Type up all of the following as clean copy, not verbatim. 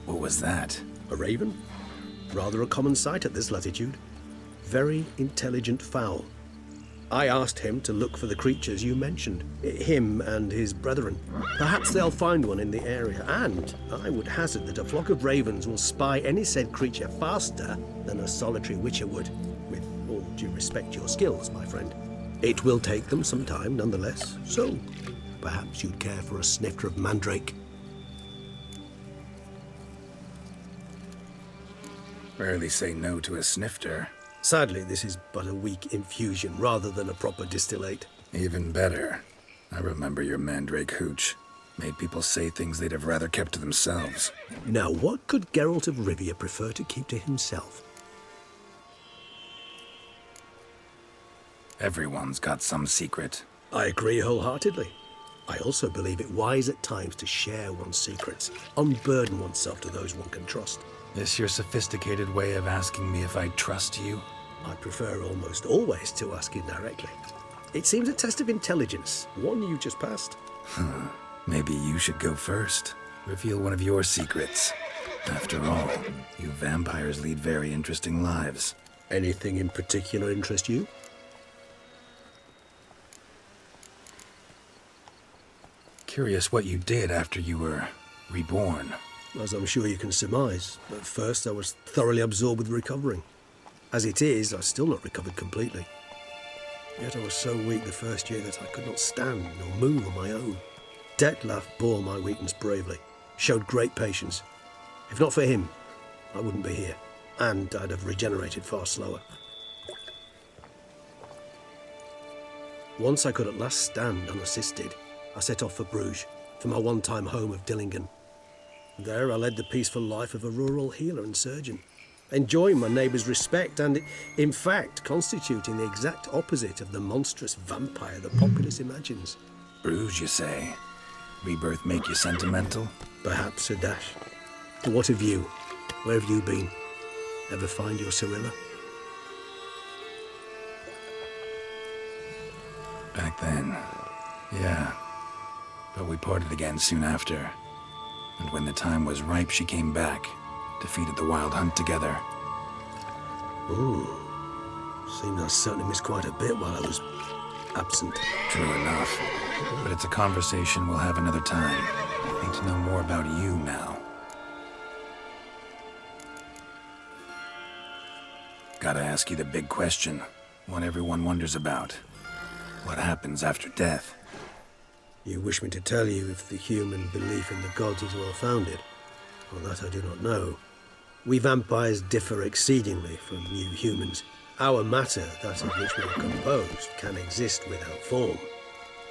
What was that? A raven? Rather a common sight at this latitude. Very intelligent fowl. I asked him to look for the creatures you mentioned, him and his brethren. Perhaps they'll find one in the area, and I would hazard that a flock of ravens will spy any said creature faster than a solitary witcher would. With all due respect to your skills, my friend. It will take them some time, nonetheless, so perhaps you'd care for a snifter of mandrake. Rarely say no to a snifter. Sadly, this is but a weak infusion rather than a proper distillate. Even better. I remember your mandrake hooch. Made people say things they'd have rather kept to themselves. Now, what could Geralt of Rivia prefer to keep to himself? Everyone's got some secret. I agree wholeheartedly. I also believe it wise at times to share one's secrets, unburden oneself to those one can trust. This your sophisticated way of asking me if I trust you? I prefer almost always to ask indirectly. It seems a test of intelligence, one you just passed. Maybe you should go first. Reveal one of your secrets. After all, you vampires lead very interesting lives. Anything in particular interest you? Curious what you did after you were reborn. As I'm sure you can surmise, at first I was thoroughly absorbed with recovering. As it is, I've still not recovered completely. Yet I was so weak the first year that I could not stand nor move on my own. Detlef bore my weakness bravely, showed great patience. If not for him, I wouldn't be here, and I'd have regenerated far slower. Once I could at last stand unassisted, I set off for Bruges, for my one-time home of Dillingen. There I led the peaceful life of a rural healer and surgeon, enjoying my neighbours' respect and, in fact, constituting the exact opposite of the monstrous vampire the populace imagines. Bruges, you say? Rebirth make you sentimental? Perhaps a dash. What of you? Where have you been? Ever find your Cirilla? Back then, yeah. But we parted again soon after. And when the time was ripe, she came back, defeated the Wild Hunt together. Seems I certainly missed quite a bit while I was absent. True enough. But it's a conversation we'll have another time. I need to know more about you now. Gotta ask you the big question, one everyone wonders about. What happens after death? You wish me to tell you if the human belief in the gods is well founded? Well, that I do not know. We vampires differ exceedingly from you humans. Our matter, that of which we are composed, can exist without form.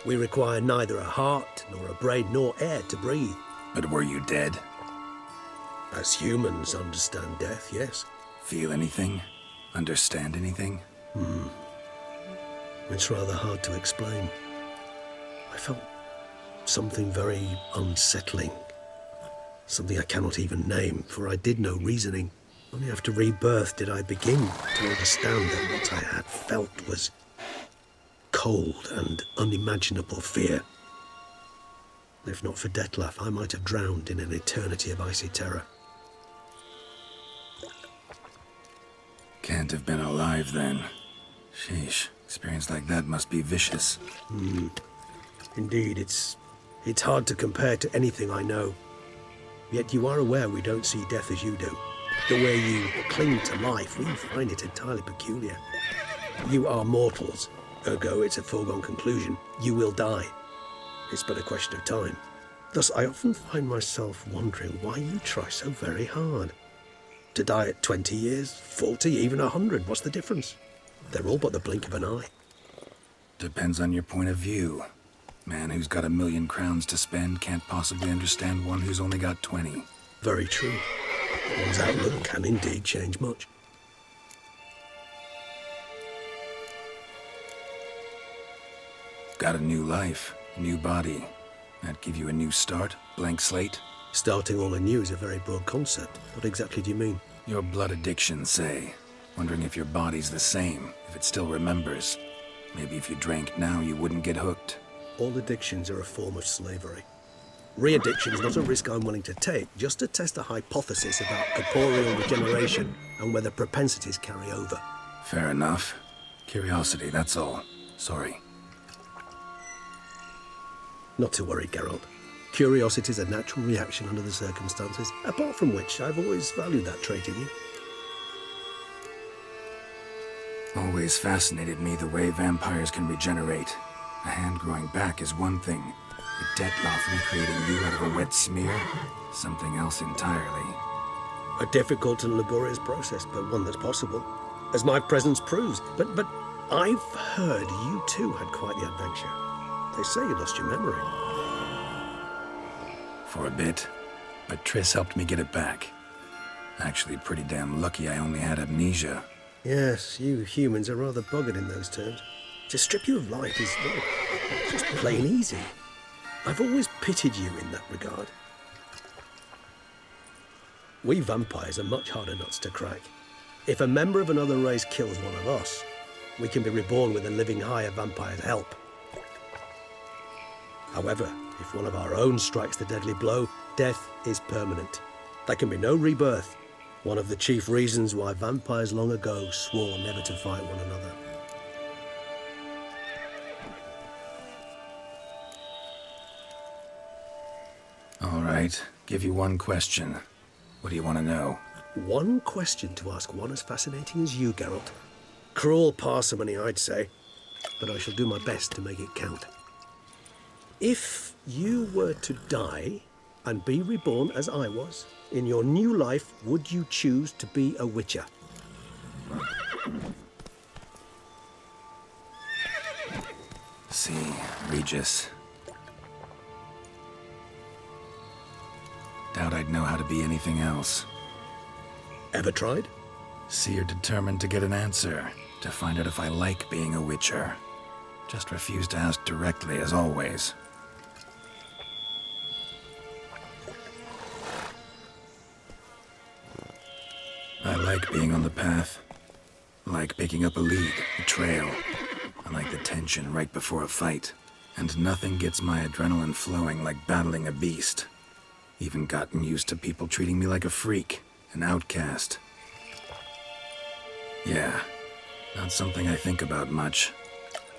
We require neither a heart, nor a brain, nor air to breathe. But were you dead? As humans understand death, yes. Feel anything? Understand anything? It's rather hard to explain. I felt something very unsettling. Something I cannot even name, for I did no reasoning. Only after rebirth did I begin to understand that what I had felt was cold and unimaginable fear. If not for Detlef, I might have drowned in an eternity of icy terror. Can't have been alive then. Sheesh, experience like that must be vicious. Indeed, it's hard to compare to anything I know. Yet you are aware we don't see death as you do. The way you cling to life, we find it entirely peculiar. You are mortals, ergo it's a foregone conclusion. You will die. It's but a question of time. Thus, I often find myself wondering why you try so very hard. To die at 20 years, 40, even 100, what's the difference? They're all but the blink of an eye. Depends on your point of view. Man who's got 1,000,000 crowns to spend can't possibly understand one who's only got 20. Very true. One's outlook can indeed change much. Got a new life, new body. That give you a new start, blank slate? Starting all anew is a very broad concept. What exactly do you mean? Your blood addiction, say. Wondering if your body's the same, if it still remembers. Maybe if you drank now, you wouldn't get hooked. All addictions are a form of slavery. Re-addiction is not a risk I'm willing to take, just to test a hypothesis about corporeal regeneration and whether propensities carry over. Fair enough. Curiosity, that's all. Sorry. Not to worry, Geralt. Curiosity is a natural reaction under the circumstances, apart from which I've always valued that trait in you. Always fascinated me the way vampires can regenerate. A hand growing back is one thing, but Detloff recreating you out of a wet smear? Something else entirely. A difficult and laborious process, but one that's possible, as my presence proves. But I've heard you too had quite the adventure. They say you lost your memory. For a bit, but Triss helped me get it back. Actually, pretty damn lucky I only had amnesia. Yes, you humans are rather buggered in those terms. To strip you of life is, well, just plain easy. I've always pitied you in that regard. We vampires are much harder nuts to crack. If a member of another race kills one of us, we can be reborn with a living higher vampire's help. However, if one of our own strikes the deadly blow, death is permanent. There can be no rebirth. One of the chief reasons why vampires long ago swore never to fight one another. All right, give you one question. What do you want to know? One question to ask one as fascinating as you, Geralt. Cruel parsimony, I'd say, but I shall do my best to make it count. If you were to die and be reborn as I was, in your new life, would you choose to be a Witcher? See, Regis. Doubt I'd know how to be anything else. Ever tried? Seer determined to get an answer, to find out if I like being a Witcher. Just refused to ask directly, as always. I like being on the path. Like picking up a lead, a trail. I like the tension right before a fight. And nothing gets my adrenaline flowing like battling a beast. Even gotten used to people treating me like a freak, an outcast. Yeah, not something I think about much,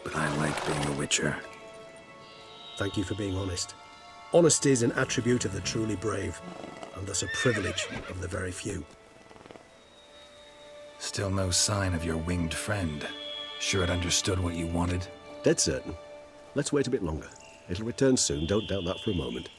but I like being a Witcher. Thank you for being honest. Honesty is an attribute of the truly brave, and thus a privilege of the very few. Still no sign of your winged friend. Sure it understood what you wanted? Dead certain. Let's wait a bit longer. It'll return soon, don't doubt that for a moment.